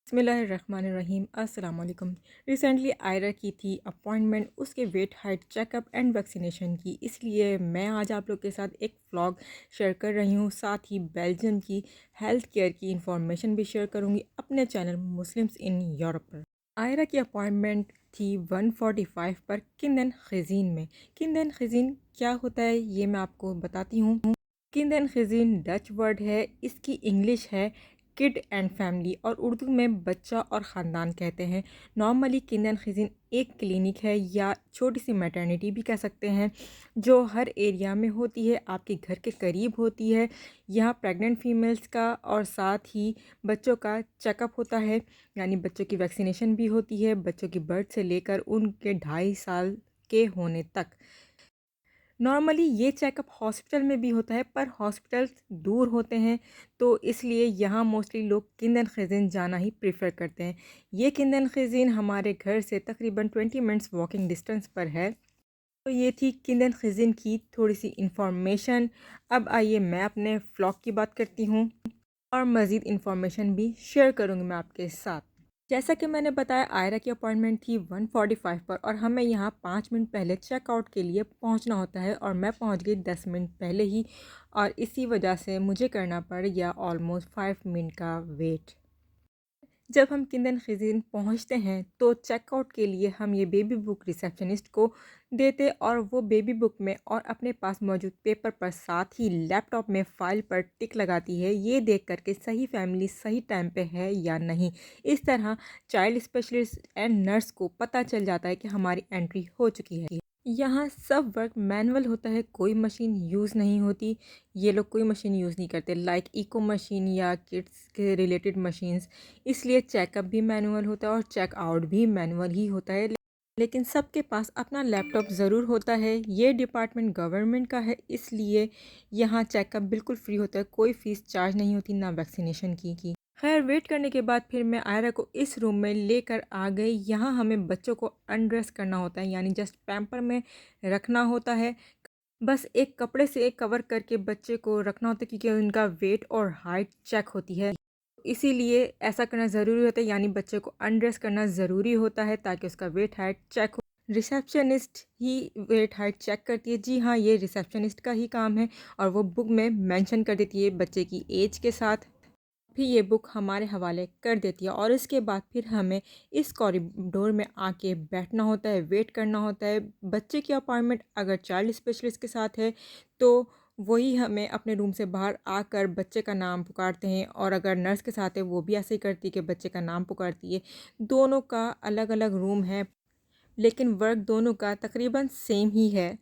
बिस्मिल्लाहिर्रहमानिर्रहीम अस्सलाम वालेकुम। रिसेंटली आयरा की थी अपॉइंटमेंट उसके weight height checkup and vaccination की, इसलिए मैं आज आप लोग के साथ एक व्लॉग शेयर कर रही हूँ। साथ ही बेल्जियम की हेल्थ केयर की इंफॉर्मेशन भी शेयर करूँगी अपने चैनल मुस्लिम्स इन यूरोप पर। आयरा की अपॉइंटमेंट थी 1:45 पर किंदन खजीन में। किंदन खजीन क्या होता है ये मैं आपको बताती हूँ। किंदन खजीन डच वर्ड है, इसकी इंग्लिश है किड एंड फैमिली और उर्दू में बच्चा और ख़ानदान कहते हैं। नॉर्मली किंदन खजीन एक क्लिनिक है या छोटी सी मैटरनिटी भी कह सकते हैं जो हर एरिया में होती है, आपके घर के करीब होती है। यहाँ प्रेग्नेंट फीमेल्स का और साथ ही बच्चों का चेकअप होता है, यानी बच्चों की वैक्सीनेशन भी होती है बच्चों की बर्थ से लेकर उनके 2.5 साल के होने तक। नॉर्मली ये चेकअप हॉस्पिटल में भी होता है पर हॉस्पिटल्स दूर होते हैं, तो इसलिए यहाँ मोस्टली लोग किंदन खजीन जाना ही प्रेफर करते हैं। ये किंदन खजीन हमारे घर से तकरीबन 20 मिनट्स वॉकिंग डिस्टेंस पर है। तो ये थी किंदन खजीन की थोड़ी सी इंफॉर्मेशन। अब आइए मैं अपने व्लॉग की बात करती हूँ और मज़ीद इंफॉर्मेशन भी शेयर करूँगी मैं आपके साथ। जैसा कि मैंने बताया आयरा की अपॉइंटमेंट थी 1:45 पर और हमें यहाँ 5 मिनट पहले चेकआउट के लिए पहुँचना होता है और मैं पहुँच गई 10 मिनट पहले ही, और इसी वजह से मुझे करना पड़ गया ऑलमोस्ट 5 मिनट का वेट। जब हम किंदन खजीन पहुंचते हैं तो चेकआउट के लिए हम ये बेबी बुक रिसेप्शनिस्ट को देते और वो बेबी बुक में और अपने पास मौजूद पेपर पर साथ ही लैपटॉप में फ़ाइल पर टिक लगाती है, ये देख कर के सही फैमिली सही टाइम पे है या नहीं। इस तरह चाइल्ड स्पेशलिस्ट एंड नर्स को पता चल जाता है कि हमारी एंट्री हो चुकी है। यहाँ सब वर्क मैनुअल होता है, कोई मशीन यूज़ नहीं होती। ये लोग कोई मशीन यूज़ नहीं करते लाइक इको मशीन या किड्स के रिलेटेड मशीन्स, इसलिए चेकअप भी मैनुअल होता है और चेकआउट भी मैनुअल ही होता है। लेकिन सबके पास अपना लैपटॉप ज़रूर होता है। ये डिपार्टमेंट गवर्नमेंट का है, इसलिए यहाँ चेकअप बिल्कुल फ्री होता है, कोई फ़ीस चार्ज नहीं होती ना वैक्सीनेशन की। खैर वेट करने के बाद फिर मैं आयरा को इस रूम में लेकर आ गई। यहाँ हमें बच्चों को अनड्रेस करना होता है, यानी जस्ट पैम्पर में रखना होता है। बस एक कपड़े से एक कवर करके बच्चे को रखना होता है क्योंकि उनका वेट और हाइट चेक होती है, इसीलिए ऐसा करना ज़रूरी होता है, यानी बच्चे को अनड्रेस करना ज़रूरी होता है ताकि उसका वेट हाइट चेक हो। रिसेप्शनिस्ट ही वेट हाइट चेक करती है, जी हाँ ये रिसेप्शनिस्ट का ही काम है, और वो बुक में मेंशन कर देती है बच्चे की एज के साथ, फिर ये बुक हमारे हवाले कर देती है। और इसके बाद फिर हमें इस कॉरिडोर में आके बैठना होता है, वेट करना होता है। बच्चे की अपॉइंटमेंट अगर चाइल्ड स्पेशलिस्ट के साथ है तो वही हमें अपने रूम से बाहर आकर बच्चे का नाम पुकारते हैं, और अगर नर्स के साथ है वो भी ऐसे ही करती है कि बच्चे का नाम पुकारती है। दोनों का अलग अलग रूम है लेकिन वर्क दोनों का तकरीबन सेम ही है।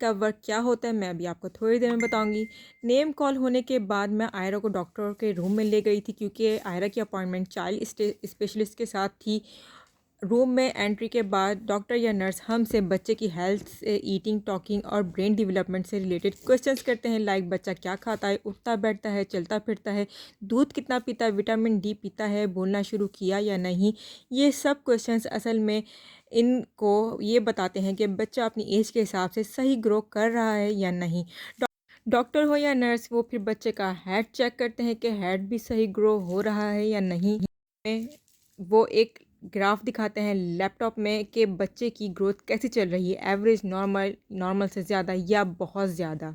का वर्क क्या होता है मैं अभी आपको थोड़ी देर में बताऊंगी। नेम कॉल होने के बाद मैं आयरा को डॉक्टर के रूम में ले गई थी क्योंकि आयरा की अपॉइंटमेंट चाइल्ड स्पेशलिस्ट के साथ थी। रूम में एंट्री के बाद डॉक्टर या नर्स हमसे बच्चे की हेल्थ से, ईटिंग, टॉकिंग और ब्रेन डेवलपमेंट से रिलेटेड क्वेश्चंस करते हैं, लाइक बच्चा क्या खाता है, उठता बैठता है, चलता फिरता है, दूध कितना पीता है, विटामिन डी पीता है, बोलना शुरू किया या नहीं। ये सब क्वेश्चंस असल में इनको ये बताते हैं कि बच्चा अपनी एज के हिसाब से सही ग्रो कर रहा है या नहीं। डॉक्टर हो या नर्स वो फिर बच्चे का हेड चेक करते हैं कि हेड भी सही ग्रो हो रहा है या नहीं। वो एक ग्राफ दिखाते हैं लैपटॉप में कि बच्चे की ग्रोथ कैसी चल रही है, एवरेज, नॉर्मल, नॉर्मल से ज़्यादा या बहुत ज़्यादा।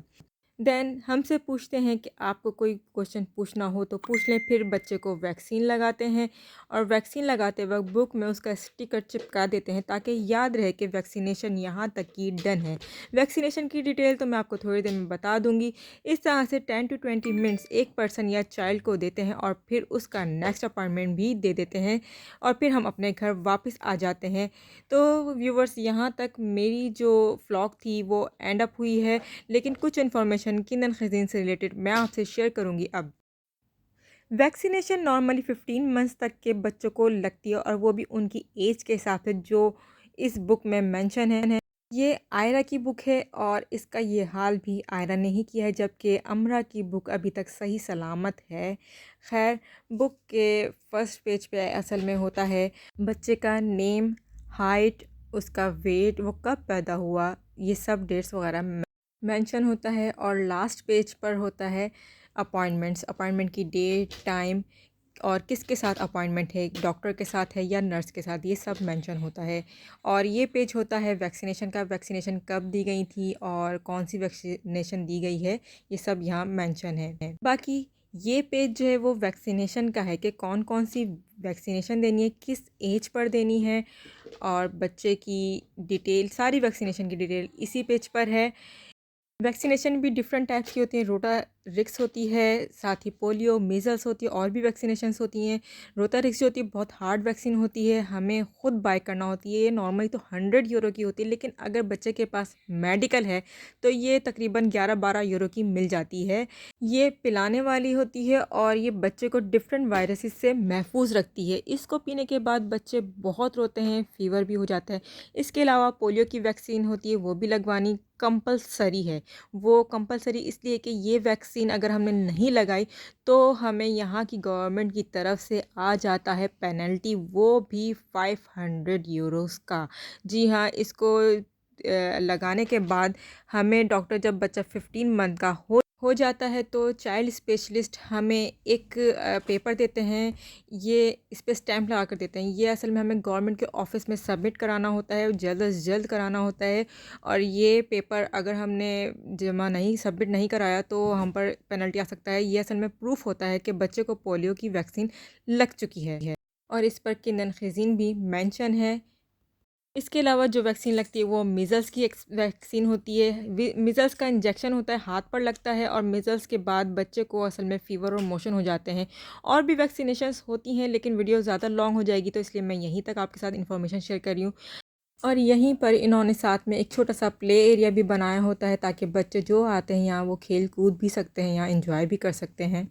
देन हमसे पूछते हैं कि आपको कोई क्वेश्चन पूछना हो तो पूछ लें, फिर बच्चे को वैक्सीन लगाते हैं और वैक्सीन लगाते वक्त बुक में उसका स्टिकर चिपका देते हैं ताकि याद रहे कि वैक्सीनेशन यहाँ तक की डन है। वैक्सीनेशन की डिटेल तो मैं आपको थोड़ी देर में बता दूंगी। इस तरह से 10 to 20 मिनट्स एक पर्सन या चाइल्ड को देते हैं और फिर उसका नेक्स्ट अपॉइंटमेंट भी दे देते हैं और फिर हम अपने घर वापस आ जाते हैं। तो व्यूवर्स यहाँ तक मेरी जो व्लॉग थी वो एंड अप हुई है, लेकिन कुछ इन्फॉर्मेशन किंदन खजीन से रिलेटेड मैं आपसे शेयर करूंगी अब। वैक्सीनेशन नॉर्मली 15 मंथ्स तक के बच्चों को लगती है और वो भी उनकी एज के हिसाब से जो इस बुक में मेंशन है। ये आयरा की बुक है और इसका ये हाल भी आयरा ने ही किया है, जबकि अमरा की बुक अभी तक सही सलामत है। खैर बुक के फर्स्ट पेज पे असल में होता है बच्चे का नेम, हाइट, उसका वेट, वो कब पैदा हुआ, ये सब डेट्स वगैरह मेंशन होता है। और लास्ट पेज पर होता है अपॉइंटमेंट की डेट, टाइम, और किसके साथ अपॉइंटमेंट है, डॉक्टर के साथ है या नर्स के साथ, ये सब मेंशन होता है। और ये पेज होता है वैक्सीनेशन का, वैक्सीनेशन कब दी गई थी और कौन सी वैक्सीनेशन दी गई है, ये सब यहाँ मेंशन है। बाकी ये पेज जो है वो वैक्सीनेशन का है कि कौन कौन सी वैक्सीनेशन देनी है, किस एज पर देनी है, और बच्चे की डिटेल, सारी वैक्सीनेशन की डिटेल इसी पेज पर है। वैक्सीनेशन भी डिफरेंट टाइप्स की होती हैं। रोटा रिक्स होती है, साथ ही पोलियो, मीज़ल्स होती है, और भी वैक्सीनेशंस होती हैं। रोटा रिक्स जो होती है बहुत हार्ड वैक्सीन होती है, हमें ख़ुद बाय करना होती है। ये नॉर्मली तो 100 यूरो की होती है, लेकिन अगर बच्चे के पास मेडिकल है तो ये तकरीबन 11-12 यूरो की मिल जाती है। ये पिलाने वाली होती है और ये बच्चे को डिफरेंट वायरसेस से महफूज रखती है। इसको पीने के बाद बच्चे बहुत रोते हैं, फ़ीवर भी हो जाता है। इसके अलावा पोलियो की वैक्सीन होती है, वो भी लगवानी कंपलसरी है। वो कंपलसरी इसलिए कि ये वैक्सीन अगर हमने नहीं लगाई तो हमें यहाँ की गवर्नमेंट की तरफ से आ जाता है पेनल्टी, वो भी 500 यूरोस का। जी हाँ, इसको लगाने के बाद हमें डॉक्टर, जब बच्चा 15 मंथ का हो जाता है तो चाइल्ड स्पेशलिस्ट हमें एक पेपर देते हैं, ये इस पर स्टैंप लगा कर देते हैं। ये असल में हमें गवर्नमेंट के ऑफिस में सबमिट कराना होता है, जल्द से जल्द कराना होता है। और ये पेपर अगर हमने जमा नहीं, सबमिट नहीं कराया तो हम पर पेनल्टी आ सकता है। ये असल में प्रूफ होता है कि बच्चे को पोलियो की वैक्सीन लग चुकी है। और इस पर किंदनखीज़ीन भी मेंशन है। इसके अलावा जो वैक्सीन लगती है वो मीज़ल्स की वैक्सीन होती है। मीज़ल्स का इंजेक्शन होता है, हाथ पर लगता है, और मीज़ल्स के बाद बच्चे को असल में फ़ीवर और मोशन हो जाते हैं। और भी वैक्सीनेशंस होती हैं, लेकिन वीडियो ज़्यादा लॉन्ग हो जाएगी तो इसलिए मैं यहीं तक आपके साथ इन्फॉर्मेशन शेयर कर रही हूँ। और यहीं पर इन्होंने साथ में एक छोटा सा प्ले एरिया भी बनाया होता है, ताकि बच्चे जो आते हैं यहाँ वो खेल कूद भी सकते हैं, यहाँ इंजॉय भी कर सकते हैं।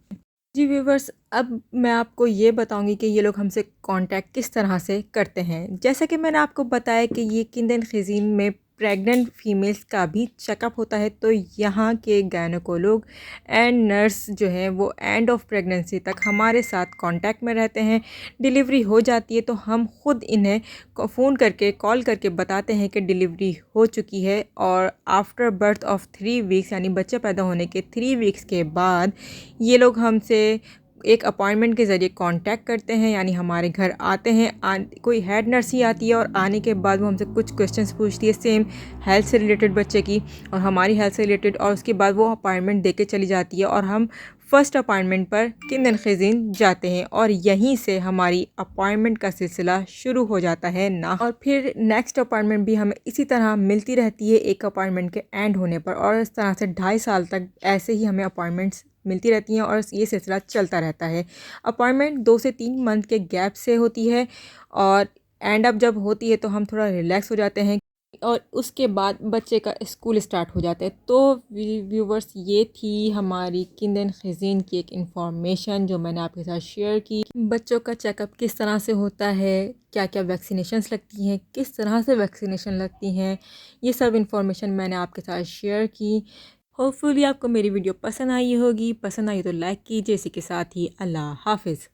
जी व्यूवर्स, अब मैं आपको ये बताऊंगी कि ये लोग हमसे कांटेक्ट किस तरह से करते हैं। जैसा कि मैंने आपको बताया कि ये किंदनखीज़ीन में प्रेग्नेंट फ़ीमेल्स का भी चेकअप होता है, तो यहाँ के गायनेकोलॉग एंड नर्स जो हैं वो एंड ऑफ प्रेगनेंसी तक हमारे साथ कांटेक्ट में रहते हैं। डिलीवरी हो जाती है तो हम ख़ुद इन्हें फ़ोन करके, कॉल करके बताते हैं कि डिलीवरी हो चुकी है। और आफ्टर बर्थ ऑफ 3 वीक्स, यानी बच्चे पैदा होने के 3 वीक्स के बाद ये लोग हमसे एक अपॉइंटमेंट के ज़रिए कांटेक्ट करते हैं, यानी हमारे घर आते हैं। कोई हेड नर्स ही आती है और आने के बाद वो हमसे कुछ क्वेश्चंस पूछती है, सेम हेल्थ से रिलेटेड बच्चे की और हमारी हेल्थ से रिलेटेड, और उसके बाद वो अपॉइंटमेंट दे के चली जाती है और हम फ़र्स्ट अपॉइंटमेंट पर किंदनखीज़ीन जाते हैं। और यहीं से हमारी अपॉइंटमेंट का सिलसिला शुरू हो जाता है ना। और फिर नेक्स्ट अपॉइंटमेंट भी हमें इसी तरह मिलती रहती है एक अपॉइंटमेंट के एंड होने पर, और इस तरह से 2.5 साल तक ऐसे ही हमें अपॉइंटमेंट्स मिलती रहती हैं और ये सिलसिला चलता रहता है। अपॉइंटमेंट 2 से 3 मंथ के गैप से होती है, और एंड अप जब होती है तो हम थोड़ा रिलैक्स हो जाते हैं, और उसके बाद बच्चे का स्कूल स्टार्ट हो जाता है। तो व्यूवर्स, ये थी हमारी किंदनखीज़ीन की एक इन्फॉर्मेशन जो मैंने आपके साथ शेयर की। बच्चों का चेकअप किस तरह से होता है, क्या क्या वैक्सीनेशंस लगती हैं, किस तरह से वैक्सीनेशन लगती हैं, ये सब इन्फॉर्मेशन मैंने आपके साथ शेयर की। होपफुली आपको मेरी वीडियो पसंद आई होगी। पसंद आई तो लाइक कीजिए। इसी के साथ ही अल्लाह हाफ़िज़।